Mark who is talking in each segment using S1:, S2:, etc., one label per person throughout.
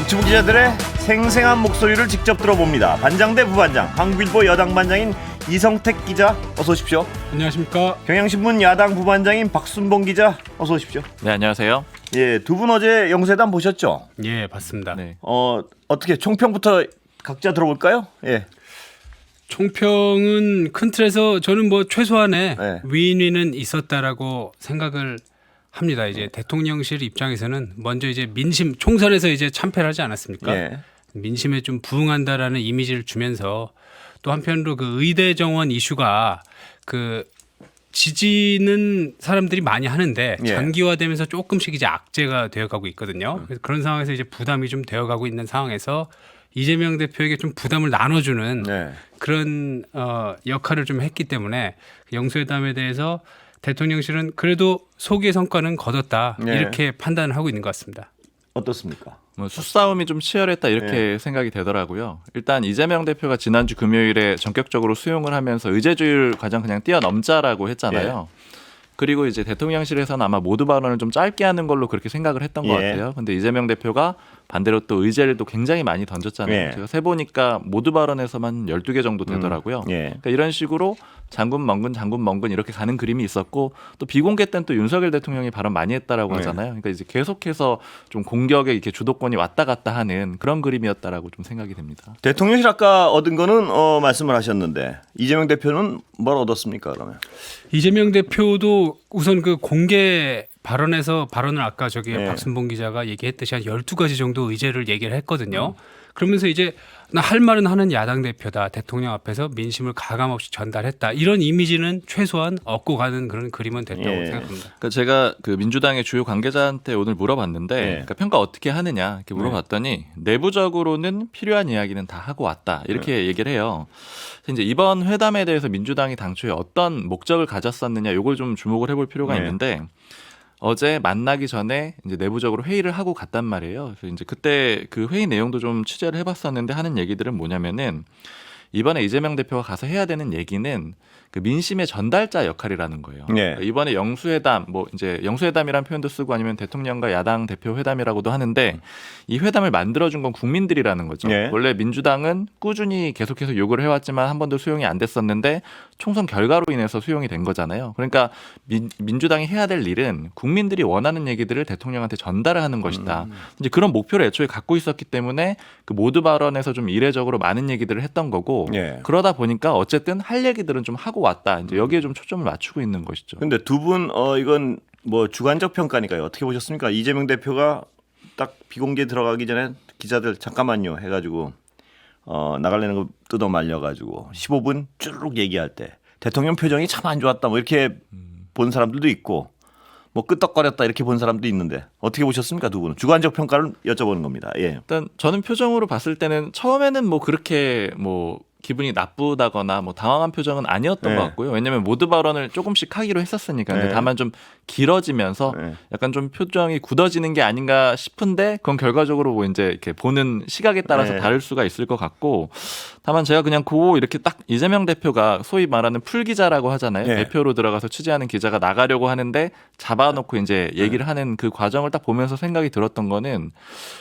S1: 유튜브 기자들의 생생한 목소리를 직접 들어봅니다. 반장 대 부반장, 한국일보 여당 반장인 이성택 기자 어서 오십시오.
S2: 안녕하십니까.
S1: 경향신문 야당 부반장인 박순봉 기자 어서 오십시오.
S3: 네, 안녕하세요.
S1: 예, 두 분 어제 영세담 보셨죠?
S2: 예, 봤습니다.
S3: 네.
S1: 어떻게 총평부터 각자 들어볼까요? 예.
S2: 총평은 큰 틀에서 저는 뭐 최소한의
S1: 네.
S2: 윈윈은 있었다라고 생각을 합니다. 이제 대통령실 입장에서는 먼저 이제 민심 총선에서 이제 참패를 하지 않았습니까?
S1: 예.
S2: 민심에 좀 부응한다라는 이미지를 주면서 또 한편으로 그 의대 정원 이슈가 그 지지는 사람들이 많이 하는데
S1: 예.
S2: 장기화되면서 조금씩 이제 악재가 되어가고 있거든요. 그래서 그런 상황에서 이제 부담이 좀 되어가고 있는 상황에서 이재명 대표에게 좀 부담을 나눠주는
S1: 네.
S2: 그런 역할을 좀 했기 때문에 영수회담에 대해서 대통령실은 그래도 소기의 성과는 거뒀다
S1: 네.
S2: 이렇게 판단을 하고 있는 것 같습니다.
S1: 어떻습니까?
S3: 뭐 수싸움이 좀 치열했다 이렇게 생각이 되더라고요. 일단 이재명 대표가 지난주 금요일에 전격적으로 수용을 하면서 의제주의 과정 그냥 뛰어넘자라고 했잖아요. 그리고 이제 대통령실에서는 아마 모두 발언을 좀 짧게 하는 걸로 그렇게 생각을 했던 것 같아요. 근데 이재명 대표가 반대로 또 의제를 또 굉장히 많이 던졌잖아요. 제가 세보니까 모두 발언에서만 12개 정도 되더라고요. 그러니까 이런 식으로 장군 멍근 이렇게 가는 그림이 있었고 또 비공개 때는 또 윤석열 대통령이 발언 많이 했다라고 하잖아요. 그러니까 이제 계속해서 좀 공격에 이렇게 주도권이 왔다 갔다 하는 그런 그림이었다라고 좀 생각이 됩니다.
S1: 대통령실 아까 얻은 거는 말씀을 하셨는데 이재명 대표는 뭘 얻었습니까? 그러면
S2: 이재명 대표도 우선 그 공개 발언에서 발언을 아까 저기
S1: 네.
S2: 박순봉 기자가 얘기했듯이 한 12가지 정도 의제를 얘기를 했거든요. 그러면서 이제 나 할 말은 하는 야당 대표다. 대통령 앞에서 민심을 가감없이 전달했다. 이런 이미지는 최소한 얻고 가는 그런 그림은 됐다고 생각합니다.
S3: 그러니까 제가 그 민주당의 주요 관계자한테 오늘 물어봤는데 그러니까 평가 어떻게 하느냐 이렇게 물어봤더니 내부적으로는 필요한 이야기는 다 하고 왔다 이렇게 얘기를 해요. 이제 이번 회담에 대해서 민주당이 당초에 어떤 목적을 가졌었느냐 이걸 좀 주목을 해볼 필요가 있는데 어제 만나기 전에 이제 내부적으로 회의를 하고 갔단 말이에요. 그래서 이제 그때 그 회의 내용도 좀 취재를 해봤었는데 하는 얘기들은 뭐냐면은 이번에 이재명 대표가 가서 해야 되는 얘기는 그 민심의 전달자 역할이라는 거예요. 그러니까 이번에 영수회담, 뭐 이제 영수회담이라는 표현도 쓰고 아니면 대통령과 야당 대표 회담이라고도 하는데 이 회담을 만들어준 건 국민들이라는 거죠. 원래 민주당은 꾸준히 계속해서 요구를 해왔지만 한 번도 수용이 안 됐었는데 총선 결과로 인해서 수용이 된 거잖아요. 그러니까 민주당이 해야 될 일은 국민들이 원하는 얘기들을 대통령한테 전달을 하는 것이다. 이제 그런 목표를 애초에 갖고 있었기 때문에 그 모두 발언에서 좀 이례적으로 많은 얘기들을 했던 거고 그러다 보니까 어쨌든 할 얘기들은 좀 하고 왔다. 이제 여기에 좀 초점을 맞추고 있는 것이죠.
S1: 근데 두 분 이건 뭐 주관적 평가니까요. 어떻게 보셨습니까? 이재명 대표가 딱 비공개 들어가기 전에 기자들 잠깐만요 해가지고 나가려는 거 뜯어 말려가지고 15분 쭈르륵 얘기할 때 대통령 표정이 참 안 좋았다 뭐 이렇게 본 사람들도 있고 뭐 끄떡거렸다 이렇게 본 사람도 있는데 어떻게 보셨습니까? 두 분은 주관적 평가를 여쭤보는 겁니다. 예.
S3: 일단 저는 표정으로 봤을 때는 처음에는 뭐 그렇게 뭐 기분이 나쁘다거나 뭐 당황한 표정은 아니었던 것 같고요. 왜냐하면 모두 발언을 조금씩 하기로 했었으니까. 근데 다만 좀 길어지면서 약간 좀 표정이 굳어지는 게 아닌가 싶은데 그건 결과적으로 뭐 이제 이렇게 보는 시각에 따라서 다를 수가 있을 것 같고 다만 제가 그냥 이렇게 딱 이재명 대표가 소위 말하는 풀기자라고 하잖아요. 대표로 들어가서 취재하는 기자가 나가려고 하는데 잡아놓고 이제 얘기를 하는 그 과정을 딱 보면서 생각이 들었던 거는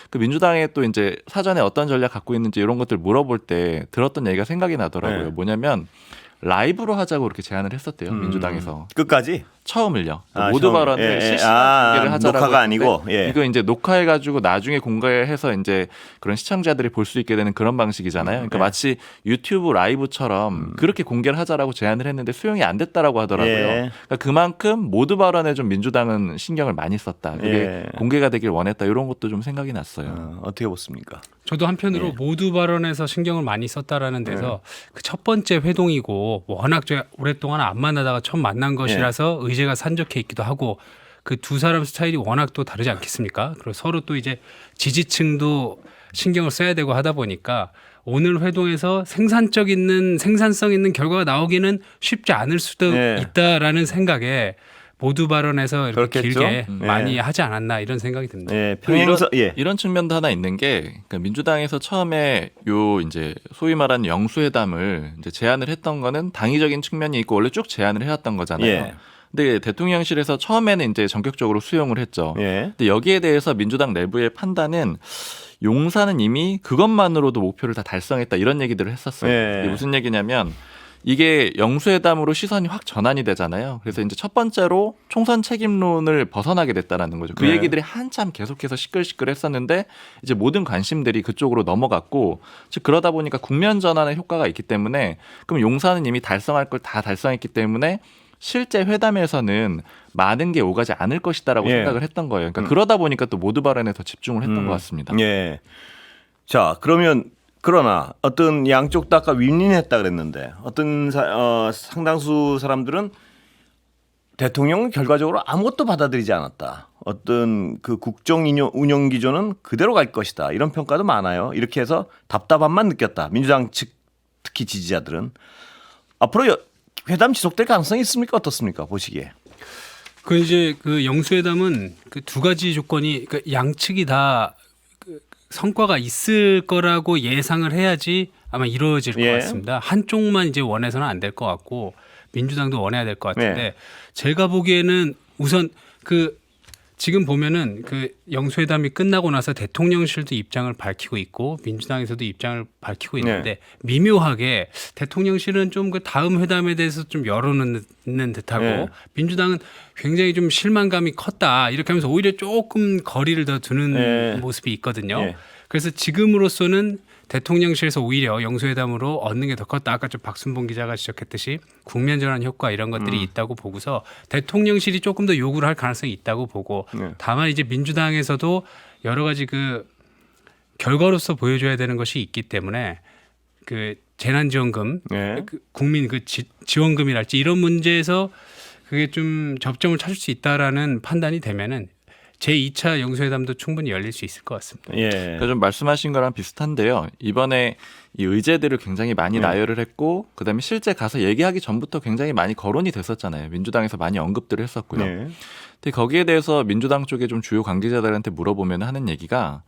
S3: 그 민주당에 또 이제 사전에 어떤 전략 갖고 있는지 이런 것들 물어볼 때 들었던 얘기가 생각이 나더라고요. 뭐냐면 라이브로 하자고 그렇게 제안을 했었대요. 민주당에서.
S1: 끝까지?
S3: 처음을요. 모두 발언을 실시간 공개를 하자라고
S1: 녹화가 아니고
S3: 이거 이제 녹화해가지고 나중에 공개해서 이제 그런 시청자들이 볼 수 있게 되는 그런 방식이잖아요. 그러니까 마치 유튜브 라이브처럼 그렇게 공개를 하자라고 제안을 했는데 수용이 안 됐다라고 하더라고요. 그러니까 그만큼 모두 발언에 좀 민주당은 신경을 많이 썼다. 그게 공개가 되길 원했다. 이런 것도 좀 생각이 났어요.
S1: 어떻게 보십니까?
S2: 저도 한편으로 모두 발언에서 신경을 많이 썼다라는 데서 그 첫 번째 회동이고 워낙 오랫동안 안 만나다가 처음 만난 것이라서 의제가 산적해 있기도 하고 그 두 사람 스타일이 워낙 또 다르지 않겠습니까? 그리고 서로 또 이제 지지층도 신경을 써야 되고 하다 보니까 오늘 회동에서 생산성 있는 결과가 나오기는 쉽지 않을 수도 있다라는 생각에 모두 발언에서 이렇게
S1: 그렇겠죠?
S2: 길게 많이 하지 않았나 이런 생각이 듭니다.
S3: 이런 측면도 하나 있는 게 그러니까 민주당에서 처음에 요 이제 소위 말하는 영수회담을 이제 제안을 했던 거는 당위적인 측면이 있고 원래 쭉 제안을 해왔던 거잖아요. 근데 대통령실에서 처음에는 이제 전격적으로 수용을 했죠. 근데 여기에 대해서 민주당 내부의 판단은 용산은 이미 그것만으로도 목표를 다 달성했다 이런 얘기들을 했었어요.
S1: 예.
S3: 이게 무슨 얘기냐면 이게 영수회담으로 시선이 확 전환이 되잖아요. 그래서 이제 첫 번째로 총선 책임론을 벗어나게 됐다라는 거죠. 그
S1: 네.
S3: 얘기들이 한참 계속해서 시끌시끌했었는데 이제 모든 관심들이 그쪽으로 넘어갔고 즉 그러다 보니까 국면 전환의 효과가 있기 때문에 그럼 용산은 이미 달성할 걸 다 달성했기 때문에 실제 회담에서는 많은 게 오가지 않을 것이다라고
S1: 예.
S3: 생각을 했던 거예요. 그러니까 그러다 보니까 또 모두 발언에 더 집중을 했던 것 같습니다.
S1: 예. 자, 그러나 어떤 양쪽 다 아까 윈윈했다 그랬는데 어떤 상당수 사람들은 대통령은 결과적으로 아무것도 받아들이지 않았다. 어떤 그 국정 운영 기조는 그대로 갈 것이다. 이런 평가도 많아요. 이렇게 해서 답답함만 느꼈다. 민주당 측 특히 지지자들은 앞으로 회담 지속될 가능성이 있습니까? 어떻습니까? 보시기에.
S2: 그 이제 그 영수회담은 그 두 가지 조건이 그 양측이 다 그 성과가 있을 거라고 예상을 해야지 아마 이루어질 것
S1: 예.
S2: 같습니다. 한쪽만 이제 원해서는 안 될 것 같고 민주당도 원해야 될 것 같은데
S1: 네.
S2: 제가 보기에는 우선 그 지금 보면은 그 영수회담이 끝나고 나서 대통령실도 입장을 밝히고 있고 민주당에서도 입장을 밝히고 있는데 미묘하게 대통령실은 좀 그 다음 회담에 대해서 좀 열어놓는 듯하고
S1: 네.
S2: 민주당은 굉장히 좀 실망감이 컸다 이렇게 하면서 오히려 조금 거리를 더 두는
S1: 네.
S2: 모습이 있거든요.
S1: 네.
S2: 그래서 지금으로서는 대통령실에서 오히려 영수회담으로 얻는 게 더 컸다. 아까 좀 박순봉 기자가 지적했듯이 국면 전환 효과 이런 것들이 있다고 보고서 대통령실이 조금 더 요구를 할 가능성이 있다고 보고
S1: 네.
S2: 다만 이제 민주당에서도 여러 가지 그 결과로서 보여줘야 되는 것이 있기 때문에 그 재난지원금,
S1: 네.
S2: 그 국민 그 지원금이랄지 이런 문제에서 그게 좀 접점을 찾을 수 있다라는 판단이 되면은 제2차 영수회담도 충분히 열릴 수 있을 것 같습니다.
S1: 예.
S3: 그러니까 좀 말씀하신 거랑 비슷한데요. 이번에 이 의제들을 굉장히 많이
S1: 네.
S3: 나열을 했고 그다음에 실제 가서 얘기하기 전부터 굉장히 많이 거론이 됐었잖아요. 민주당에서 많이 언급들을 했었고요.
S1: 네.
S3: 근데 거기에 대해서 민주당 쪽에 좀 주요 관계자들한테 물어보면 하는 얘기가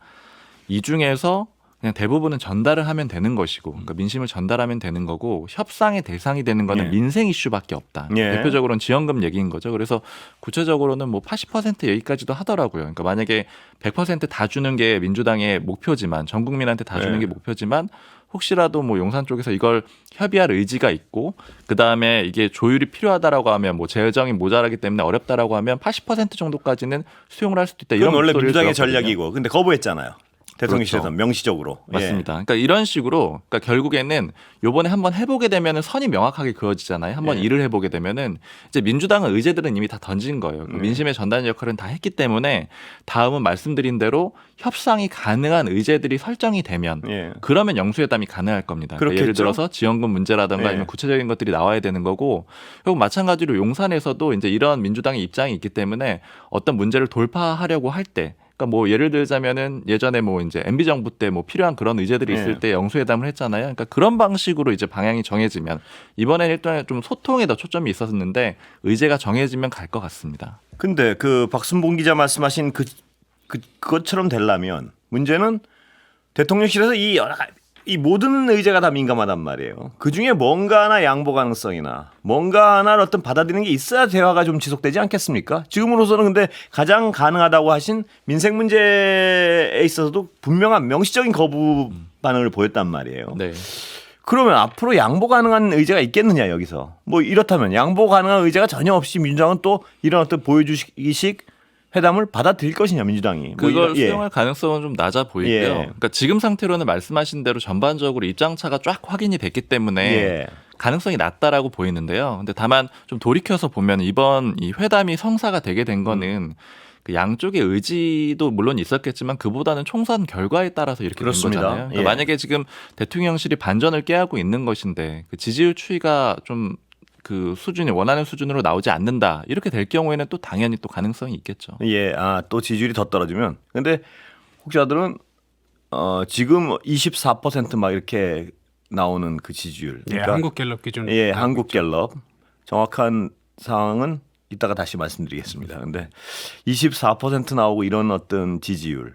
S3: 이 중에서 그냥 대부분은 전달을 하면 되는 것이고 그러니까 민심을 전달하면 되는 거고 협상의 대상이 되는 거는
S1: 예.
S3: 민생 이슈밖에 없다.
S1: 예.
S3: 대표적으로는 지원금 얘기인 거죠. 그래서 구체적으로는 뭐 80% 얘기까지도 하더라고요. 그러니까 만약에 100% 다 주는 게 민주당의 목표지만 전 국민한테 다 주는
S1: 예.
S3: 게 목표지만 혹시라도 뭐 용산 쪽에서 이걸 협의할 의지가 있고 그 다음에 이게 조율이 필요하다라고 하면 뭐 재정이 모자라기 때문에 어렵다라고 하면 80% 정도까지는 수용을 할 수도 있다.
S1: 이건
S3: 이런
S1: 원래
S3: 목소리를
S1: 민주당의
S3: 들었거든요.
S1: 전략이고 근데 거부했잖아요. 대통령실에서
S3: 그렇죠.
S1: 명시적으로.
S3: 맞습니다. 그러니까 이런 식으로 그러니까 결국에는 요번에 한번 해보게 되면은 선이 명확하게 그어지잖아요. 한번
S1: 예.
S3: 일을 해보게 되면은 이제 민주당은 의제들은 이미 다 던진 거예요. 민심의 전달 역할은 다 했기 때문에 다음은 말씀드린 대로 협상이 가능한 의제들이 설정이 되면
S1: 예.
S3: 그러면 영수회담이 가능할 겁니다. 그러니까 예를
S1: 그렇겠죠.
S3: 들어서 지원금 문제라든가
S1: 예.
S3: 아니면 구체적인 것들이 나와야 되는 거고 그리고 마찬가지로 용산에서도 이제 이런 민주당의 입장이 있기 때문에 어떤 문제를 돌파하려고 할 때 그러니까 뭐 예를 들자면은 예전에 뭐 이제 MB 정부 때 뭐 필요한 그런 의제들이 있을
S1: 예.
S3: 때 영수회담을 했잖아요. 그러니까 그런 방식으로 이제 방향이 정해지면 이번에는 일단 좀 소통에 더 초점이 있었는데 의제가 정해지면 갈 것 같습니다.
S1: 근데 그 박순봉 기자 말씀하신 그것처럼 되려면 문제는 대통령실에서 이 모든 의제가 다 민감하단 말이에요. 그 중에 뭔가 하나 양보 가능성이나 뭔가 하나 어떤 받아들이는 게 있어야 대화가 좀 지속되지 않겠습니까? 지금으로서는 근데 가장 가능하다고 하신 민생 문제에 있어서도 분명한 명시적인 거부 반응을 보였단 말이에요.
S3: 네.
S1: 그러면 앞으로 양보 가능한 의제가 있겠느냐 여기서. 뭐 이렇다면 양보 가능한 의제가 전혀 없이 민주당은 또 이런 어떤 보여주기식 회담을 받아들일 것이냐 민주당이. 뭐
S3: 그걸
S1: 예.
S3: 수용할 가능성은 좀 낮아 보이고요.
S1: 예.
S3: 그러니까 지금 상태로는 말씀하신 대로 전반적으로 입장차가 쫙 확인이 됐기 때문에
S1: 예.
S3: 가능성이 낮다라고 보이는데요. 근데 다만 좀 돌이켜서 보면 이번 이 회담이 성사가 되게 된 거는 그 양쪽의 의지도 물론 있었겠지만 그보다는 총선 결과에 따라서 이렇게
S1: 그렇습니다.
S3: 된 거잖아요. 그러니까
S1: 예.
S3: 만약에 지금 대통령실이 반전을 꾀하고 있는 것인데 그 지지율 추이가 좀 그 수준이 원하는 수준으로 나오지 않는다 이렇게 될 경우에는 또 당연히 또 가능성이 있겠죠.
S1: 예. 또 지지율이 더 떨어지면. 근데 혹자들은 지금 24%막 이렇게 나오는 그 지지율.
S2: 네, 한국갤럽 기준.
S1: 예, 한국갤럽. 정확한 상황은 이따가 다시 말씀드리겠습니다. 근데 24% 나오고 이런 어떤 지지율.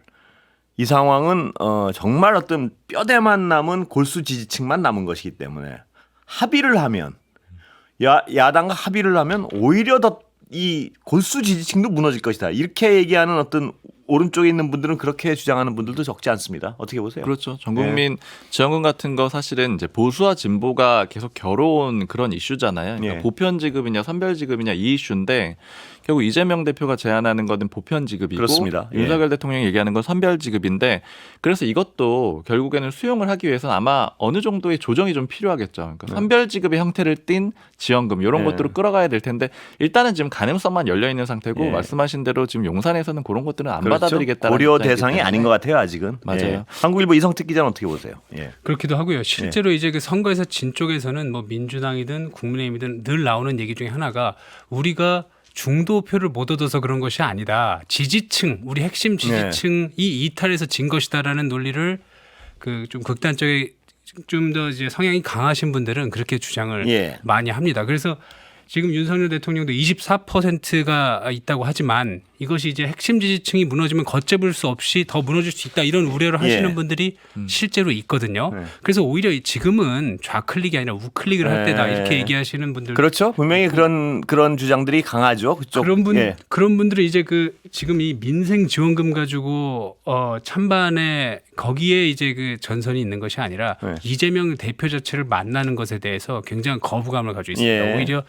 S1: 이 상황은 정말 어떤 뼈대만 남은 골수 지지층만 남은 것이기 때문에 합의를 하면 야당과 합의를 하면 오히려 더 이 골수 지지층도 무너질 것이다. 이렇게 얘기하는 어떤 오른쪽에 있는 분들은 그렇게 주장하는 분들도 적지 않습니다. 어떻게 보세요?
S3: 그렇죠. 전국민 지원금 같은 거 사실은 이제 보수와 진보가 계속 겨뤄온 그런 이슈잖아요. 그러니까
S1: 예.
S3: 보편 지급이냐 선별 지급이냐 이 이슈인데 결국 이재명 대표가 제안하는 것은 보편 지급이고
S1: 그렇습니다. 예.
S3: 윤석열 대통령이 얘기하는 건 선별 지급인데 그래서 이것도 결국에는 수용을 하기 위해서는 아마 어느 정도의 조정이 좀 필요하겠죠. 그러니까 선별 지급의 형태를 띈 지원금 이런
S1: 예.
S3: 것들을 끌어가야 될 텐데 일단은 지금 가능성만 열려 있는 상태고
S1: 예.
S3: 말씀하신 대로 지금 용산에서는 그런 것들은 안
S1: 그렇죠.
S3: 받아들이겠다는
S1: 고려
S3: 입장이기
S1: 대상이
S3: 때문에.
S1: 아닌 것 같아요. 아직은.
S3: 맞아요.
S1: 예. 한국일보 이성택 기자는 어떻게 보세요? 예.
S2: 그렇기도 하고요. 실제로 이제 그 선거에서 진 쪽에서는 뭐 민주당이든 국민의힘이든 늘 나오는 얘기 중에 하나가 우리가 중도표를 못 얻어서 그런 것이 아니다. 지지층, 우리 핵심 지지층이 이탈해서 진 것이다라는 논리를 그 좀 극단적인 좀 더 이제 성향이 강하신 분들은 그렇게 주장을
S1: 예.
S2: 많이 합니다. 그래서 지금 윤석열 대통령도 24%가 있다고 하지만 이것이 이제 핵심 지지층이 무너지면 걷잡을 수 없이 더 무너질 수 있다 이런 우려를 하시는
S1: 예.
S2: 분들이 실제로 있거든요.
S1: 네.
S2: 그래서 오히려 지금은 좌클릭이 아니라 우클릭을 할 때다
S1: 네.
S2: 이렇게 얘기하시는 분들
S1: 그렇죠. 분명히 그런 주장들이 강하죠. 그쪽. 예.
S2: 그런 분들은 이제 그 지금 이 민생 지원금 가지고 찬반에 거기에 이제 그 전선이 있는 것이 아니라
S1: 네.
S2: 이재명 대표 자체를 만나는 것에 대해서 굉장히 거부감을 가지고 있습니다.
S1: 예.
S2: 오히려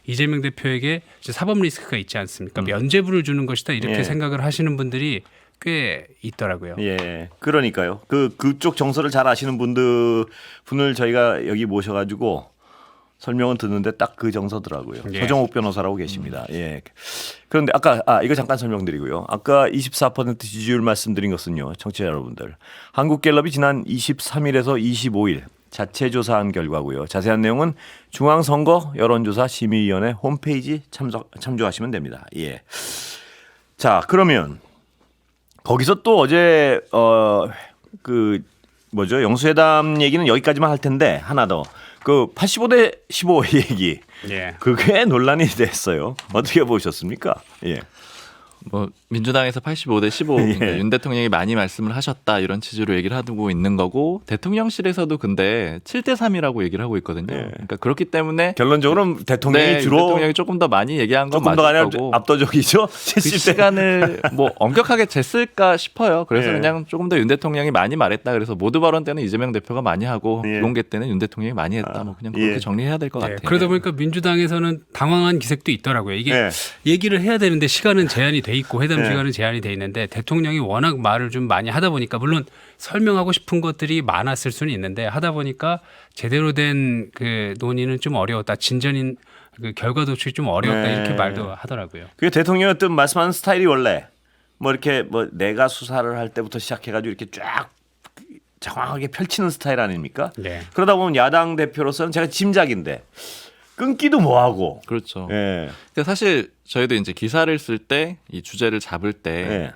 S2: 이재명 대표에게 이제 사법 리스크가 있지 않습니까? 면죄부를 주는 것이다 이렇게
S1: 예.
S2: 생각을 하시는 분들이 꽤 있더라고요.
S1: 예, 그러니까요. 그쪽 정서를 잘 아시는 분을 저희가 여기 모셔가지고 설명은 듣는데 딱 그 정서더라고요.
S2: 예.
S1: 서정욱 변호사라고 계십니다. 예. 그런데 아까 이거 잠깐 설명드리고요. 아까 24% 지지율 말씀드린 것은요, 청취자 여러분들. 한국갤럽이 지난 23일에서 25일 자체 조사한 결과고요. 자세한 내용은 중앙선거 여론조사 심의위원회 홈페이지 참조하시면 됩니다. 예. 자, 그러면 거기서 또 어제 영수회담 얘기는 여기까지만 할 텐데 하나 더. 그 85대 15 얘기.
S2: 예.
S1: 그게 논란이 됐어요. 어떻게 보셨습니까? 예.
S3: 뭐 민주당에서 85대 15
S1: 예.
S3: 그러니까 윤 대통령이 많이 말씀을 하셨다 이런 취지로 얘기를 하고 있는 거고 대통령실에서도 근데 7대 3이라고 얘기를 하고 있거든요.
S1: 예.
S3: 그러니까 그렇기 때문에
S1: 결론적으로 대통령이
S3: 네,
S1: 주로
S3: 대통령이 조금 더 많이 얘기한 건
S1: 조금 더
S3: 맞을
S1: 아니라
S3: 거고
S1: 압도적이죠.
S3: 그
S1: 70대.
S3: 시간을 뭐 엄격하게 쟀을까 싶어요. 그래서
S1: 예.
S3: 그냥 조금 더 윤 대통령이 많이 말했다. 그래서 모두 발언 때는 이재명 대표가 많이 하고
S1: 예.
S3: 비공개 때는 윤 대통령이 많이 했다. 뭐 그냥 그렇게
S1: 예.
S3: 정리해야 될 것
S2: 네,
S3: 같아요.
S2: 그러다 보니까 민주당에서는 당황한 기색도 있더라고요. 이게
S1: 예.
S2: 얘기를 해야 되는데 시간은 제한이 돼 있고 회담
S1: 네.
S2: 시간은 제한이 돼 있는데 대통령이 워낙 말을 좀 많이 하다 보니까 물론 설명하고 싶은 것들이 많았을 수는 있는데 하다 보니까 제대로 된 그 논의는 좀 어려웠다. 진전인 그 결과 도출이 좀 어려웠다
S1: 네.
S2: 이렇게 말도 하더라고요.
S1: 그게 대통령이 어떤 말씀하는 스타일이 원래 뭐 이렇게 뭐 내가 수사를 할 때부터 시작해가지고 이렇게 쫙 장황하게 펼치는 스타일 아닙니까?
S2: 네.
S1: 그러다 보면 야당 대표로서는 제가 짐작인데 끊기도 뭐하고.
S3: 그렇죠.
S1: 예.
S3: 그러니까 사실 저희도 이제 기사를 쓸 때 이 주제를 잡을 때
S1: 예.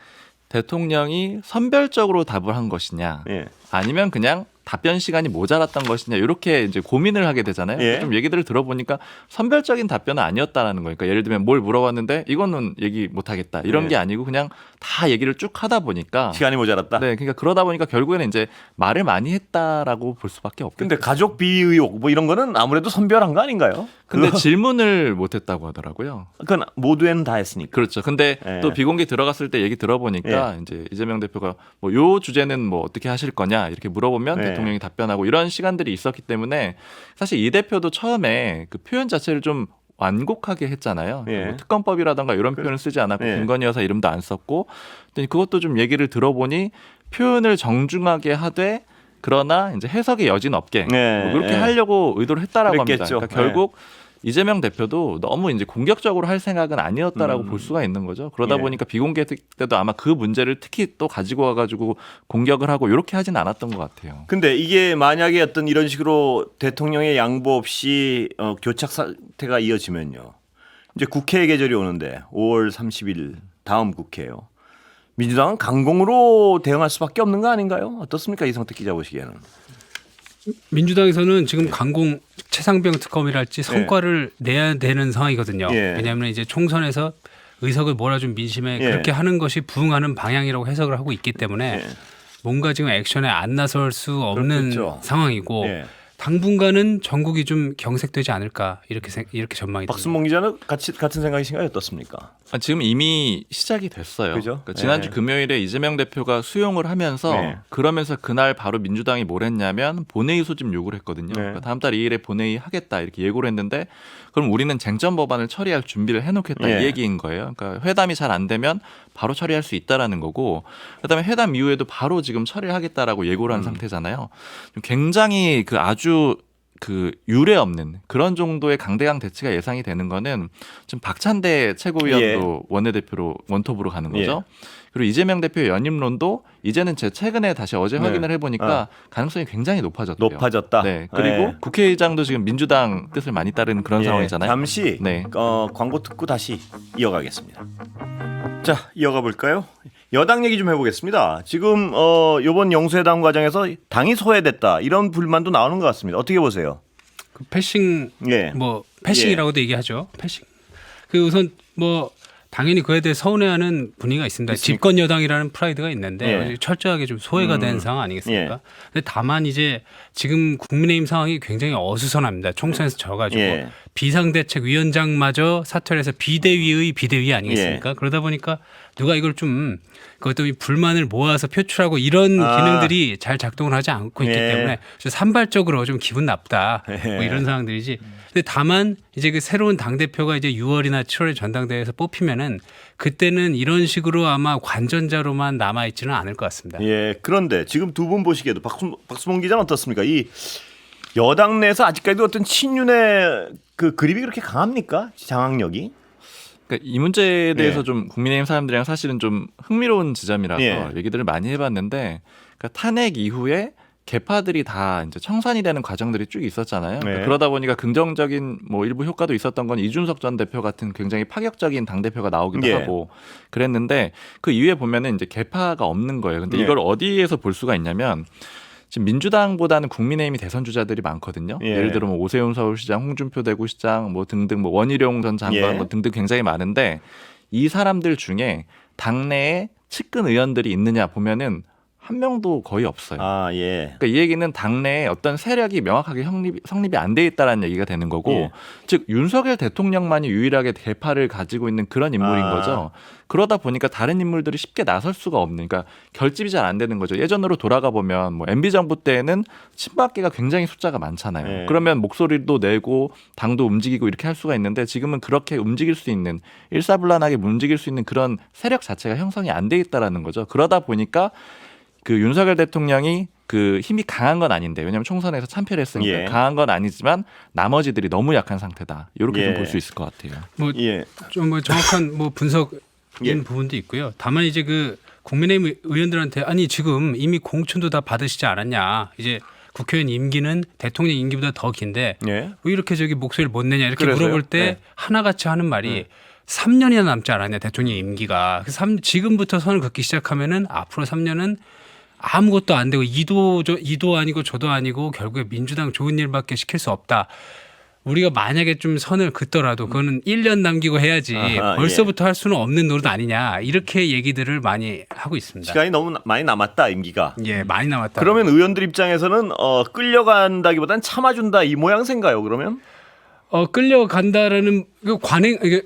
S3: 대통령이 선별적으로 답을 한 것이냐
S1: 예.
S3: 아니면 그냥 답변 시간이 모자랐던 것이냐 이렇게 이제 고민을 하게 되잖아요.
S1: 예.
S3: 좀 얘기들을 들어보니까 선별적인 답변은 아니었다라는 거니까 예를 들면 뭘 물어봤는데 이거는 얘기 못하겠다 이런
S1: 예.
S3: 게 아니고 그냥 다 얘기를 쭉 하다 보니까
S1: 시간이 모자랐다.
S3: 네, 그러니까 그러다 보니까 결국에는 이제 말을 많이 했다라고 볼 수밖에 없겠죠.
S1: 근데 가족 비위 의혹 뭐 이런 거는 아무래도 선별한 거 아닌가요?
S3: 근데 질문을 못했다고 하더라고요.
S1: 그건 모두에는 다 했으니까.
S3: 그렇죠. 근데
S1: 예.
S3: 또 비공개 들어갔을 때 얘기 들어보니까 이제 이재명 대표가 뭐 요 주제는 뭐 어떻게 하실 거냐 이렇게 물어보면
S1: 예.
S3: 대통령이 답변하고 이런 시간들이 있었기 때문에 사실 이 대표도 처음에 그 표현 자체를 좀 완곡하게 했잖아요.
S1: 예.
S3: 뭐 특검법이라든가 이런 표현을 쓰지 않았고
S1: 예.
S3: 김건희 여사 이름도 안 썼고 근데 그것도 좀 얘기를 들어보니 표현을 정중하게 하되 그러나 이제 해석의 여지는 없게
S1: 네,
S3: 뭐 그렇게
S1: 네.
S3: 하려고 의도를 했다라고
S1: 그랬겠죠.
S3: 합니다. 그러니까 결국 이재명 대표도 너무 이제 공격적으로 할 생각은 아니었다라고 볼 수가 있는 거죠. 그러다
S1: 예.
S3: 보니까 비공개 때도 아마 그 문제를 특히 또 가지고 와가지고 공격을 하고 이렇게 하진 않았던 것 같아요.
S1: 근데 이게 만약에 어떤 이런 식으로 대통령의 양보 없이 교착 사태가 이어지면요. 이제 국회 계절이 오는데 5월 30일 다음 국회요. 민주당은 강공으로 대응할 수밖에 없는 거 아닌가요? 어떻습니까? 이성택 기자 보시기에는.
S2: 민주당에서는 지금 강공 최상병 특검이랄지 성과를 내야 되는 상황이거든요.
S1: 예.
S2: 왜냐하면 이제 총선에서 의석을 몰아준 민심에
S1: 예.
S2: 그렇게 하는 것이 부응하는 방향이라고 해석을 하고 있기 때문에
S1: 예.
S2: 뭔가 지금 액션에 안 나설 수 없는
S1: 그렇겠죠.
S2: 상황이고
S1: 예.
S2: 당분간은 전국이 좀 경색되지 않을까 이렇게 전망이 됩니다.
S1: 박순봉 기자는 같은 생각이신가요? 어떻습니까?
S3: 지금 이미 시작이 됐어요.
S1: 그죠?
S3: 그러니까 지난주
S1: 네.
S3: 금요일에 이재명 대표가 수용을 하면서
S1: 네.
S3: 그러면서 그날 바로 민주당이 뭘 했냐면 본회의 소집 요구를 했거든요.
S1: 네.
S3: 그러니까 다음 달 2일에 본회의 하겠다 이렇게 예고를 했는데 그럼 우리는 쟁점 법안을 처리할 준비를 해놓겠다
S1: 네.
S3: 이 얘기인 거예요. 그러니까 회담이 잘 안 되면 바로 처리할 수 있다라는 거고 그다음에 회담 이후에도 바로 지금 처리를 하겠다라고 예고를 한 상태잖아요. 굉장히 아주 유례 없는 그런 정도의 강대강 대치가 예상이 되는 거는 지금 박찬대 최고위원도 원내대표로 원톱으로 가는 거죠. 그리고 이재명 대표의 연임론도 이제는 최근에 다시 어제 확인을 해보니까 가능성이 굉장히 높아졌대요.
S1: 높아졌다.
S3: 네. 그리고 국회의장도 지금 민주당 뜻을 많이 따르는 그런 상황이잖아요.
S1: 잠시
S3: 네.
S1: 광고 듣고 다시 이어가겠습니다. 자, 이어가 볼까요? 여당 얘기 좀 해보겠습니다. 지금 이번 영수회담 과정에서 당이 소외됐다 이런 불만도 나오는 것 같습니다. 어떻게 보세요?
S2: 그 패싱
S1: 예.
S2: 뭐 패싱이라고도 얘기하죠. 패싱. 우선 뭐 당연히 그에 대해 서운해하는 분위기가 있습니다. 집권 여당이라는 프라이드가 있는데 철저하게 좀 소외가 된 상황 아니겠습니까? 근데 다만 이제 지금 국민의힘 상황이 굉장히 어수선합니다. 총선에서 져가지고 비상대책위원장마저 사퇴를 해서 비대위의 비대위 아니겠습니까? 그러다 보니까 누가 이걸 좀 그것도 이 불만을 모아서 표출하고 이런 기능들이 잘 작동을 하지 않고 있기 때문에 산발적으로 좀 기분 나쁘다 뭐 이런 상황들이지. 근데 다만 이제 그 새로운 당 대표가 이제 6월이나 7월에 전당대회에서 뽑히면은 그때는 이런 식으로 아마 관전자로만 남아 있지는 않을 것 같습니다.
S1: 예. 그런데 지금 두 분 보시기에도 박수봉 기자는 어떻습니까? 이 여당 내에서 아직까지도 어떤 친윤의 그 그립이 그렇게 강합니까? 장악력이?
S3: 그러니까 이 문제에 대해서 좀 국민의힘 사람들이랑 사실은 좀 흥미로운 지점이라서 얘기들을 많이 해봤는데 그러니까 탄핵 이후에 개파들이 다 이제 청산이 되는 과정들이 쭉 있었잖아요. 그러니까 그러다 보니까 긍정적인 뭐 일부 효과도 있었던 건 이준석 전 대표 같은 굉장히 파격적인 당 대표가 나오기도 하고 그랬는데 그 이후에 보면은 이제 개파가 없는 거예요. 근데 이걸 어디에서 볼 수가 있냐면 지금 민주당보다는 국민의힘이 대선 주자들이 많거든요. 예를 들어 뭐 오세훈 서울시장, 홍준표 대구시장 뭐 등등 뭐 원희룡 전 장관 뭐 등등 굉장히 많은데 이 사람들 중에 당내에 측근 의원들이 있느냐 보면은 한 명도 거의 없어요. 그러니까 이 얘기는 당내에 어떤 세력이 명확하게 성립이 안 돼 있다라는 얘기가 되는 거고 즉 윤석열 대통령만이 유일하게 개파를 가지고 있는 그런 인물인 거죠. 그러다 보니까 다른 인물들이 쉽게 나설 수가 없는 그러니까 결집이 잘 안 되는 거죠. 예전으로 돌아가 보면 뭐 MB 정부 때는 친박계가 굉장히 숫자가 많잖아요. 그러면 목소리도 내고 당도 움직이고 이렇게 할 수가 있는데 지금은 그렇게 움직일 수 있는 일사불란하게 움직일 수 있는 그런 세력 자체가 형성이 안 돼 있다라는 거죠. 그러다 보니까 그 윤석열 대통령이 그 힘이 강한 건 아닌데 왜냐하면 총선에서 참패를 했으니까 강한 건 아니지만 나머지들이 너무 약한 상태다. 이렇게 좀 볼 수 있을 것 같아요.
S2: 좀 뭐 정확한 뭐 분석인 부분도 있고요. 다만 이제 그 국민의힘 의원들한테 아니 지금 이미 공천도 다 받으시지 않았냐. 이제 국회의원 임기는 대통령 임기보다 더 긴데 왜 이렇게 목소리를 못 내냐 이렇게 물어볼 때 하나같이 하는 말이 3년이나 남지 않았냐 대통령 임기가. 지금부터 선을 긋기 시작하면은 앞으로 3년은 아무것도 안 되고 이도 아니고 저도 아니고 결국에 민주당 좋은 일밖에 시킬 수 없다. 우리가 만약에 좀 선을 긋더라도 그거는 1년 남기고 해야지 벌써부터 할 수는 없는 노릇 아니냐 이렇게 얘기들을 많이 하고 있습니다.
S1: 시간이 너무 많이 남았다 임기가.
S2: 많이 남았다.
S1: 그러면 의원들 입장에서는 끌려간다기보다는 참아준다 이 모양새인가요? 그러면?
S2: 끌려간다라는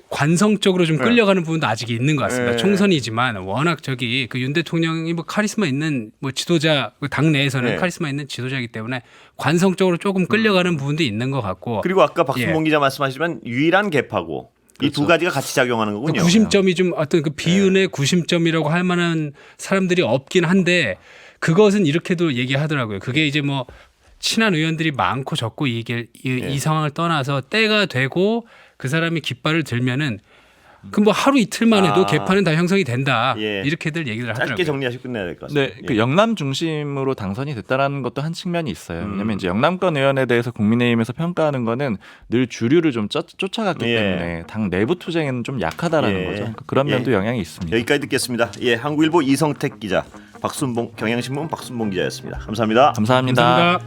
S2: 관성적으로 좀 끌려가는 부분도 아직 있는 것 같습니다. 총선이지만 워낙 그 윤 대통령이 뭐 카리스마 있는 뭐 지도자 당 내에서는 카리스마 있는 지도자이기 때문에 관성적으로 조금 끌려가는 부분도 있는 것 같고.
S1: 그리고 아까 박순봉 기자 말씀하시지만 유일한 개파고 이 두 가지가 같이 작용하는 거군요.
S2: 구심점이 좀 어떤 그 비윤의 구심점이라고 할 만한 사람들이 없긴 한데 그것은 이렇게도 얘기하더라고요. 그게 이제 뭐 친한 의원들이 많고 적고 이 상황을 떠나서 때가 되고 그 사람이 깃발을 들면은 그 뭐 하루 이틀만 해도 개파는 다 형성이 된다. 이렇게들 얘기를 하더라고요.
S1: 짧게 정리하시고 끝내야 될 것 같습니다.
S3: 네, 그 영남 중심으로 당선이 됐다라는 것도 한 측면이 있어요. 왜냐하면 이제 영남권 의원에 대해서 국민의힘에서 평가하는 거는 늘 주류를 좀 쫓아갔기 때문에 당 내부 투쟁에는 좀 약하다라는 거죠. 그런 면도 영향이 있습니다.
S1: 여기까지 듣겠습니다. 한국일보 이성택 기자, 경향신문 박순봉 기자였습니다. 감사합니다.
S3: 감사합니다.